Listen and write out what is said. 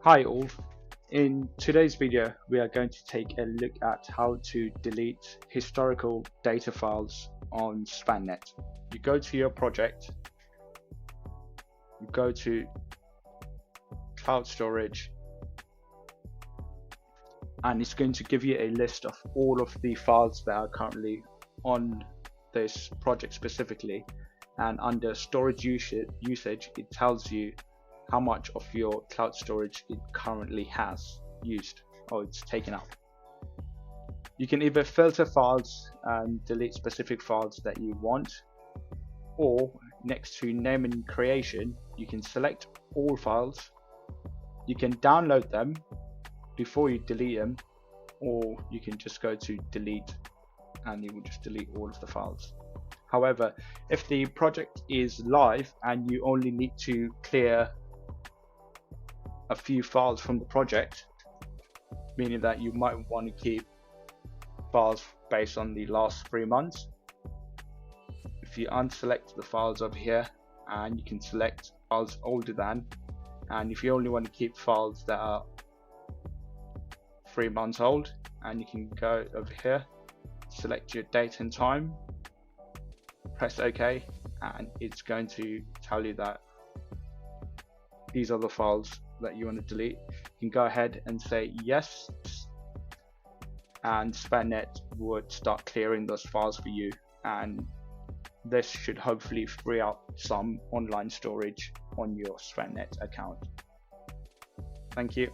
Hi all, in today's video we are going to take a look at how to delete historical data files on SvanNET. You go to your project, you go to cloud storage, and it's going to give you a list of all of the files that are currently on this project specifically, and under storage usage it tells you how much of your cloud storage it currently has used or it's taken up. You can either filter files and delete specific files that you want, or next to name and creation you can select all files. You can download them before you delete them, or you can just go to delete and it will just delete all of the files. However, if the project is live and you only need to clear a few files from the project, meaning that you might want to keep files based on the last 3 months, if you unselect the files over here and you can select files older than, and if you only want to keep files that are 3 months old, and you can go over here, select your date and time, press OK, and it's going to tell you that these are the files that you want to delete. You can go ahead and say yes, and SvanNET would start clearing those files for you, and this should hopefully free up some online storage on your SvanNET account. Thank you.